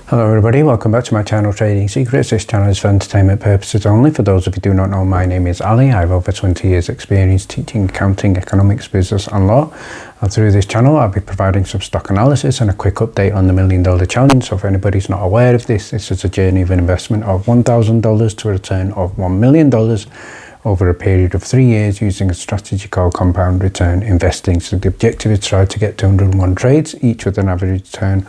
Hello everybody, welcome back to my channel Trading Secrets. This channel is for entertainment purposes only. For those of you who do not know, my name is Ali. I have over 20 years experience teaching accounting, economics, business and law. And through this channel I'll be providing some stock analysis and a quick update on the $1 Million Challenge. So if anybody's not aware of this is a journey of an investment of $1,000 to a return of $1 million over a period of 3 years using a strategy called compound return investing. So the objective is to try to get 201 trades, each with an average return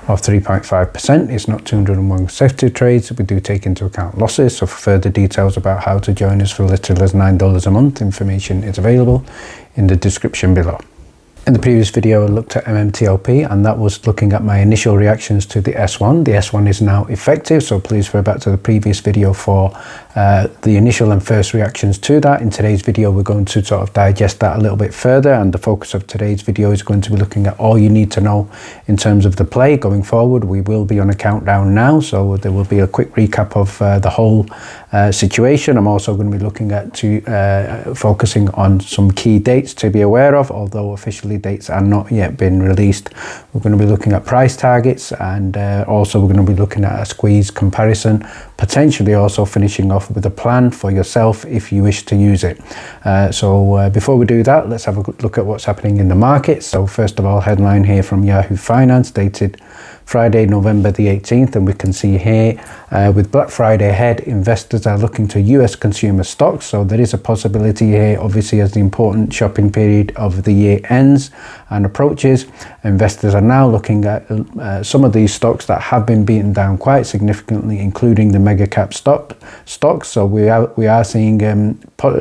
of 3.5%. It's not 201 consecutive trades. We do take into account losses. So for further details about how to join us for as little as $9 a month, information is available in the description below. In the previous video I looked at MMTLP and that was looking at my initial reactions to the S1. The S1 is now effective, so please refer back to the previous video for the initial and first reactions to that. In today's video we're going to sort of digest that a little bit further, and the focus of today's video is going to be looking at all you need to know in terms of the play going forward. We will be on a countdown now, so there will be a quick recap of the whole situation. I'm also going to be looking at focusing on some key dates to be aware of, although officially dates are not yet been released. We're going to be looking at price targets, and also we're going to be looking at a squeeze comparison, potentially also finishing off with a plan for yourself if you wish to use it. So before we do that, let's have a look at what's happening in the market. So first of all, headline here from Yahoo Finance dated Friday, November the 18th, and we can see here with Black Friday ahead, investors are looking to US consumer stocks. So there is a possibility here, obviously, as the important shopping period of the year ends and approaches, investors are now looking at some of these stocks that have been beaten down quite significantly, including the mega cap stocks. So we are seeing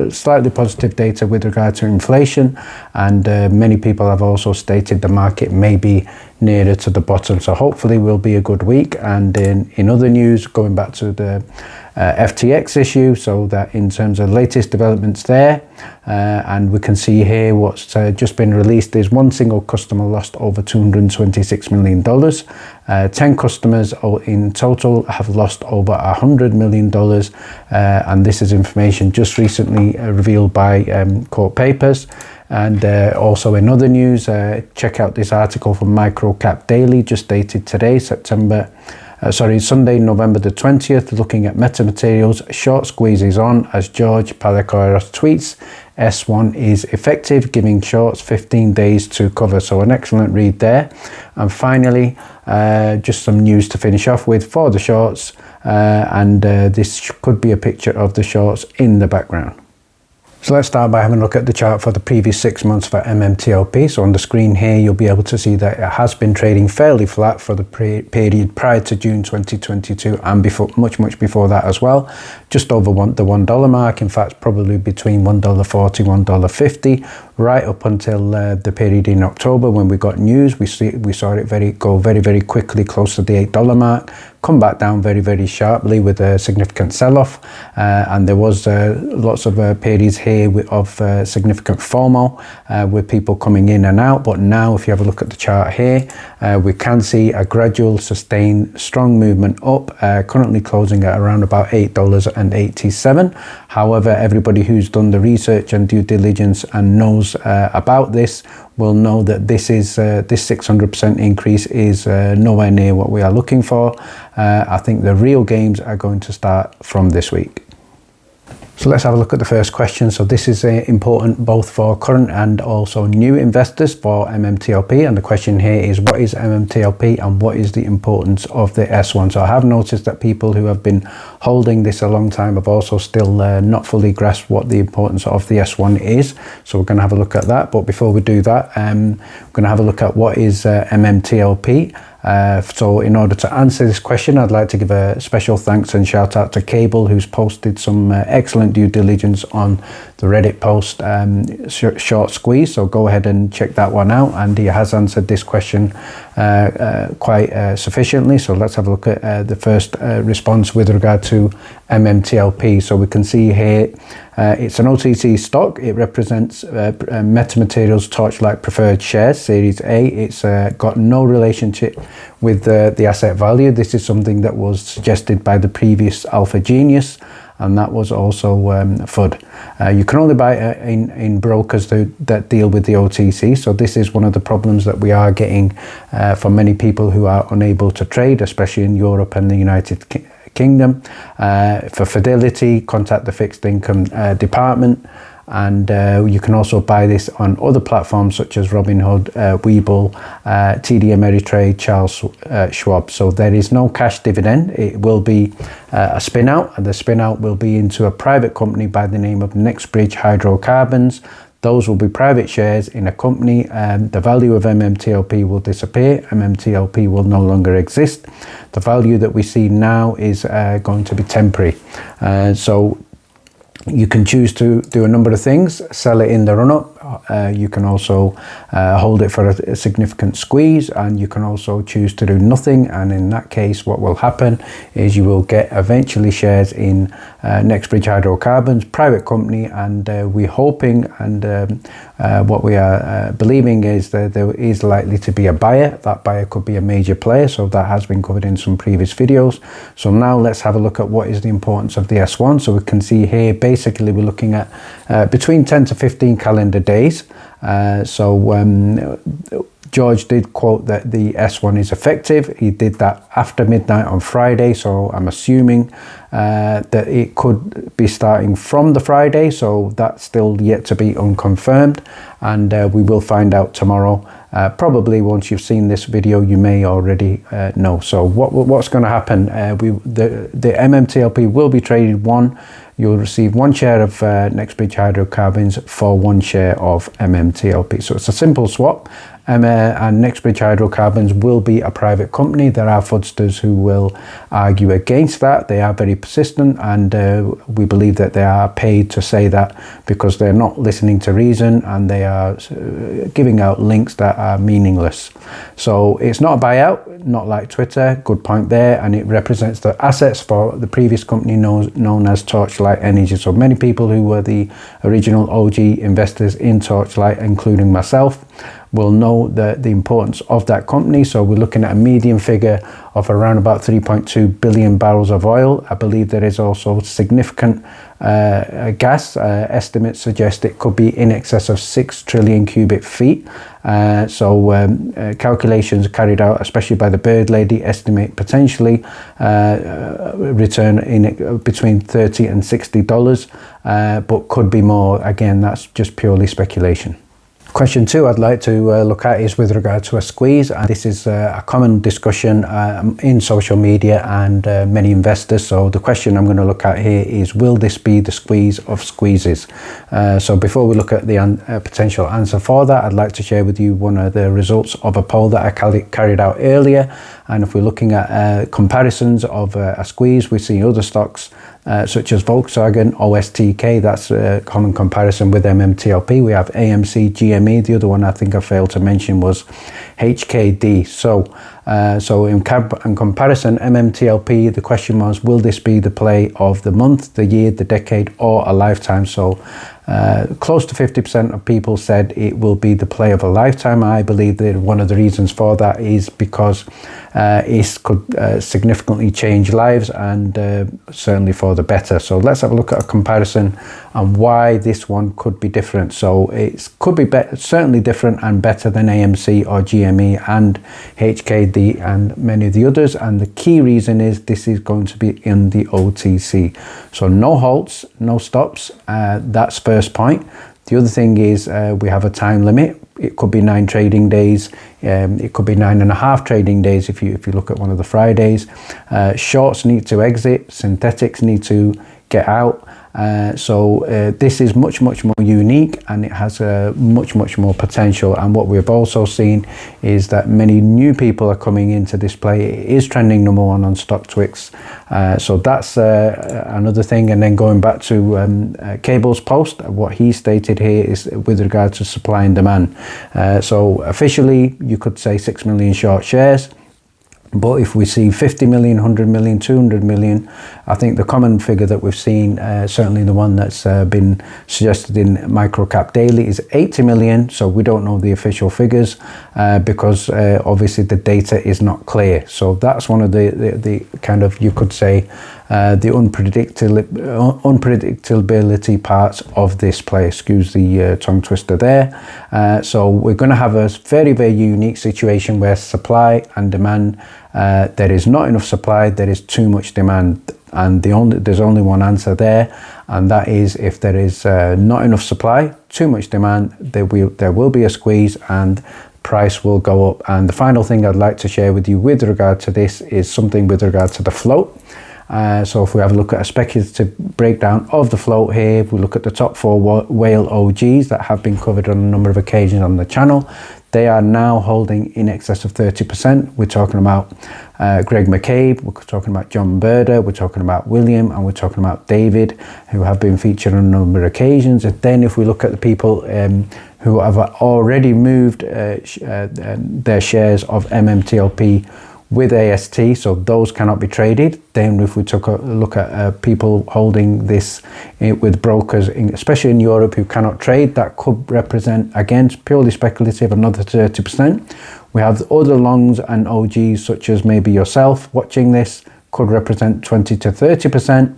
slightly positive data with regard to inflation, and many people have also stated the market may be nearer to the bottom. So hopefully will be a good week. And in other news, going back to the FTX issue, so that in terms of latest developments there, and we can see here what's just been released is one single customer lost over $226 million. 10 customers in total have lost over $100 million, and this is information just recently revealed by court papers. And also in other news, check out this article from Microcap Daily, just dated today, Sunday, November the 20th, looking at metamaterials. Short squeeze is on as George Palikaras tweets. S1 is effective, giving shorts 15 days to cover. So an excellent read there. And finally, just some news to finish off with for the shorts, and this could be a picture of the shorts in the background. So let's start by having a look at the chart for the previous 6 months for MMTLP. So on the screen here, you'll be able to see that it has been trading fairly flat for the period prior to June 2022 and much before that as well. Just over the $1 mark, in fact, probably between $1.40, $1.50, right up until the period in October when we got news. We saw it go very quickly close to the $8 mark, come back down very sharply with a significant sell-off, and there was lots of periods here of significant FOMO with people coming in and out. But now if you have a look at the chart here, we can see a gradual sustained strong movement up, currently closing at around about $8.87. However, everybody who's done the research and due diligence and knows about this will know that this 600% increase is nowhere near what we are looking for. I think the real games are going to start from this week. So let's have a look at the first question. So this is important both for current and also new investors for MMTLP. And the question here is, what is MMTLP and what is the importance of the S1? So I have noticed that people who have been holding this a long time have also still not fully grasped what the importance of the S1 is. So we're going to have a look at that. But before we do that, we're going to have a look at what is MMTLP. So in order to answer this question, I'd like to give a special thanks and shout out to Cable, who's posted some excellent due diligence on the Reddit post short squeeze. So go ahead and check that one out, and he has answered this question quite sufficiently. So let's have a look at the first response with regard to MMTLP. So we can see here it's an OTC stock. It represents Metamaterials Torchlight Preferred Shares Series A. It's got no relationship with the asset value. This is something that was suggested by the previous Alpha Genius, and that was also FUD. You can only buy it in brokers that deal with the OTC, so this is one of the problems that we are getting for many people who are unable to trade, especially in Europe and the United Kingdom. For Fidelity, contact the fixed income department. And you can also buy this on other platforms such as Robinhood, Webull, TD Ameritrade, Charles Schwab. So there is no cash dividend. It will be a spin out, and the spin out will be into a private company by the name of Bridge Hydrocarbons. Those will be private shares in a company. The value of MMTLP will disappear. MMTLP will no longer exist. The value that we see now is going to be temporary. So you can choose to do a number of things: sell it in the run-up. You can also hold it for a significant squeeze, and you can also choose to do nothing. And in that case, what will happen is you will get eventually shares in Bridge Hydrocarbons, private company, and we're hoping and what we are believing is that there is likely to be a buyer. That buyer could be a major player, so that has been covered in some previous videos. So now let's have a look at what is the importance of the S1. So we can see here, basically we're looking at between 10 to 15 calendar days. George did quote that the S1 is effective. He did that after midnight on Friday, so I'm assuming that it could be starting from the Friday, so that's still yet to be unconfirmed, and we will find out tomorrow. Probably once you've seen this video, you may already know. So what's going to happen? The MMTLP will be traded one. You'll receive 1 share of Bridge Hydrocarbons for 1 share of MMTLP. So it's a simple swap. And Bridge Hydrocarbons will be a private company. There are fraudsters who will argue against that. They are very persistent, and we believe that they are paid to say that because they're not listening to reason, and they are giving out links that are meaningless. So it's not a buyout, not like Twitter. Good point there. And it represents the assets for the previous company known as Torchlight Energy. So many people who were the original OG investors in Torchlight, including myself, will know the importance of that company. So we're looking at a median figure of around about 3.2 billion barrels of oil. I believe there is also significant gas. Estimates suggest it could be in excess of 6 trillion cubic feet. Calculations carried out, especially by the Bird Lady, estimate potentially return in between $30 and $60, but could be more. Again, that's just purely speculation. Question 2 I'd like to look at is with regard to a squeeze, and this is a common discussion in social media and many investors. So the question I'm going to look at here is, will this be the squeeze of squeezes? So before we look at the potential answer for that, I'd like to share with you one of the results of a poll that I carried out earlier. And if we're looking at comparisons of a squeeze, we see other stocks such as Volkswagen, OSTK, that's a common comparison with MMTLP. We have AMC, GME. The other one I think I failed to mention was HKD. So in comparison, MMTLP, the question was, will this be the play of the month, the year, the decade, or a lifetime? So close to 50% of people said it will be the play of a lifetime. I believe that one of the reasons for that is because it could significantly change lives, and certainly for the better. So let's have a look at a comparison and why this one could be different. So it could be certainly different and better than AMC or GME and HKD and many of the others. And the key reason is this is going to be in the OTC. So no halts, no stops. That's first point. The other thing is we have a time limit. It could be 9 trading days. It could be 9.5 trading days if you look at one of the Fridays. Shorts need to exit. Synthetics need to get out. This is much more unique, and it has much more potential. And what we've also seen is that many new people are coming into this play. It is trending number 1 on StockTwix. So that's another thing. And then going back to Cable's post, what he stated here is with regard to supply and demand. So officially, you could say 6 million short shares. But if we see 50 million, 100 million, 200 million, I think the common figure that we've seen, certainly the one that's been suggested in Microcap Daily, is 80 million. So we don't know the official figures because obviously the data is not clear. So that's one of the kind of, you could say, the unpredictability parts of this play. Excuse the tongue twister there. So we're going to have a very, very unique situation where supply and demand, there is not enough supply, there is too much demand. And there's only one answer there, and that is if there is not enough supply, too much demand, there will be a squeeze and price will go up. And the final thing I'd like to share with you with regard to this is something with regard to the float. So if we have a look at a speculative breakdown of the float here, if we look at the top 4 whale OGs that have been covered on a number of occasions on the channel, they are now holding in excess of 30%. We're talking about Greg McCabe, we're talking about John Berder, we're talking about William, and we're talking about David, who have been featured on a number of occasions. And then if we look at the people who have already moved their shares of MMTLP with AST, so those cannot be traded. Then if we took a look at people holding this with brokers, especially in Europe, who cannot trade, that could represent, again, purely speculative, another 30%. We have other longs and OGs, such as maybe yourself watching this, could represent 20 to 30%.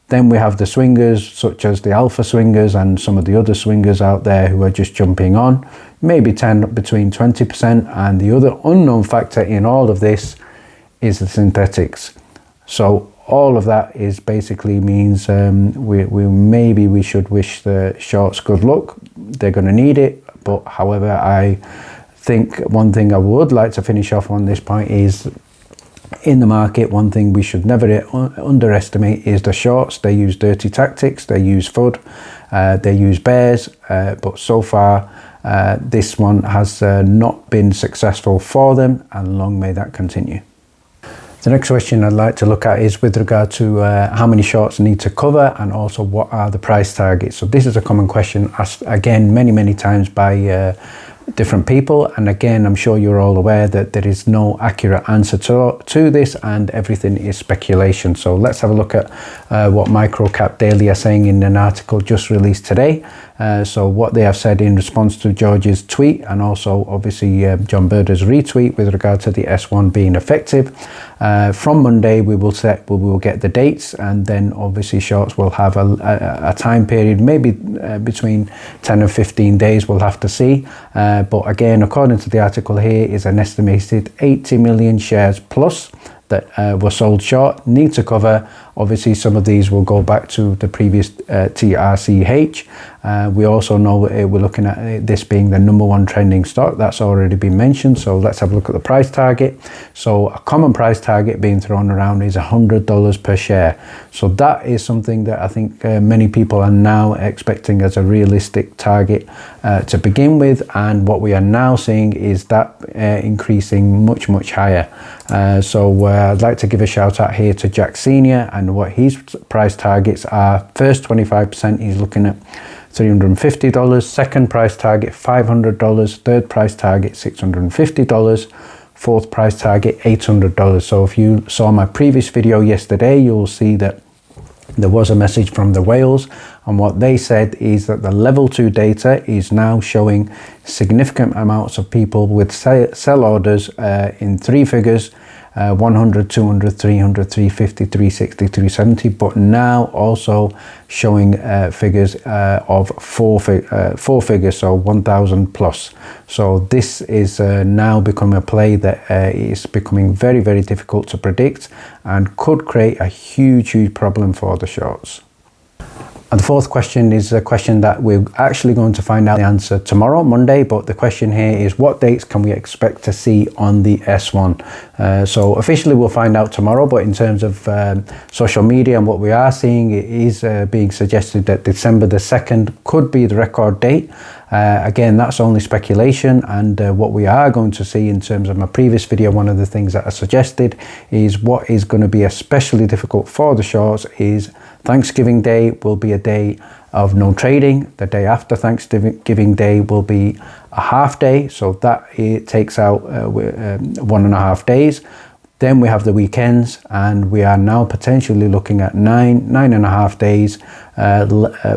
Then we have the swingers, such as the alpha swingers and some of the other swingers out there who are just jumping on, maybe between 20%. And the other unknown factor in all of this is the synthetics. So all of that is basically means we should wish the shorts good luck. They're going to need it. But however, I think one thing I would like to finish off on this point is, in the market, one thing we should never underestimate is the shorts. They use dirty tactics, they use FUD, they use bears, but so far this one has not been successful for them, and long may that continue. The next question I'd like to look at is with regard to how many shorts need to cover, and also what are the price targets. So this is a common question asked again many times by different people, and again I'm sure you're all aware that there is no accurate answer to this, and everything is speculation. So let's have a look at what Microcap Daily are saying in an article just released today. So what they have said in response to George's tweet, and also obviously John Berder's retweet with regard to the S1 being effective. From Monday we will get the dates, and then obviously shorts will have a time period, maybe between 10 and 15 days, we'll have to see. But again, according to the article here, is an estimated 80 million shares plus that were sold short, need to cover. Obviously some of these will go back to the previous TRCH. We also know we're looking at this being the #1 trending stock. That's already been mentioned. So let's have a look at the price target. So a common price target being thrown around is $100 per share. So that is something that I think many people are now expecting as a realistic target to begin with. And what we are now seeing is that increasing much higher. So I'd like to give a shout out here to Jack Senior and what his price targets are. First 25%, he's looking at $350. Second price target $500. Third price target $650. Fourth price target $800. So if you saw my previous video yesterday, you'll see that there was a message from the whales, and what they said is that the level 2 data is now showing significant amounts of people with sell orders in 3 figures, 100, 200, 300, 350, 360, 370, but now also showing figures of 4 figures, so 1,000 plus. So this is now becoming a play that is becoming very difficult to predict, and could create a huge problem for the shorts. And the fourth question is a question that we're actually going to find out the answer tomorrow, Monday, but the question here is, what dates can we expect to see on the S1? So officially we'll find out tomorrow, but in terms of social media and what we are seeing, it is being suggested that December the 2nd could be the record date. Again, that's only speculation, and what we are going to see in terms of my previous video, one of the things that I suggested is what is going to be especially difficult for the shorts is Thanksgiving Day will be a day of no trading. The day after Thanksgiving Day will be a half day, so that it takes out 1.5 days. Then we have the weekends, and we are now potentially looking at 9.5 days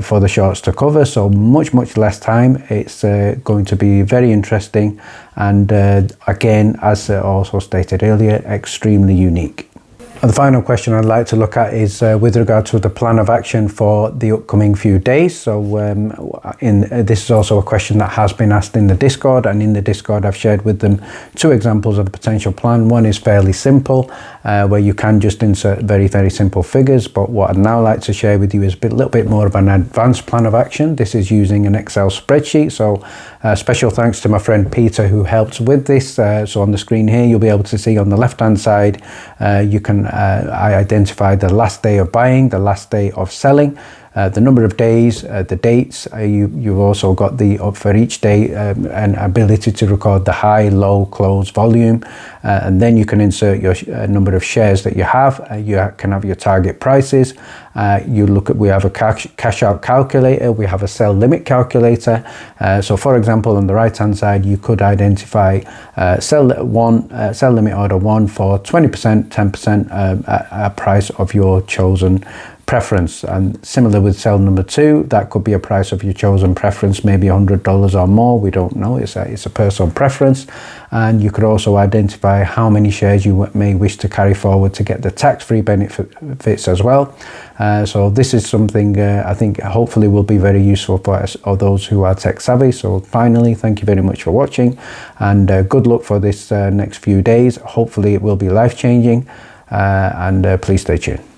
for the shorts to cover. So much less time. It's going to be very interesting, and again, as also stated earlier, extremely unique. And the final question I'd like to look at is with regard to the plan of action for the upcoming few days. So this is also a question that has been asked in the Discord, and in the Discord I've shared with them 2 examples of the potential plan. One is fairly simple, where you can just insert very, very simple figures, but what I'd now like to share with you is a little bit more of an advanced plan of action. This is using an Excel spreadsheet, so special thanks to my friend Peter who helped with this. So on the screen here you'll be able to see on the left hand side you can I identified the last day of buying, the last day of selling, the number of days, the dates. You've also got for each day an ability to record the high, low, close, volume, and then you can insert your number of shares that you have. You can have your target prices. We have a cash out calculator, we have a sell limit calculator. So for example, on the right hand side you could identify sell limit order 1 for 20%, 10% a price of your chosen preference. And similar with cell number 2, that could be a price of your chosen preference, maybe $100 or more, we don't know, it's a personal preference. And you could also identify how many shares you may wish to carry forward to get the tax-free benefits as well. So this is something I think hopefully will be very useful for us or those who are tech savvy. So finally, thank you very much for watching, and good luck for this next few days. Hopefully it will be life-changing, and please stay tuned.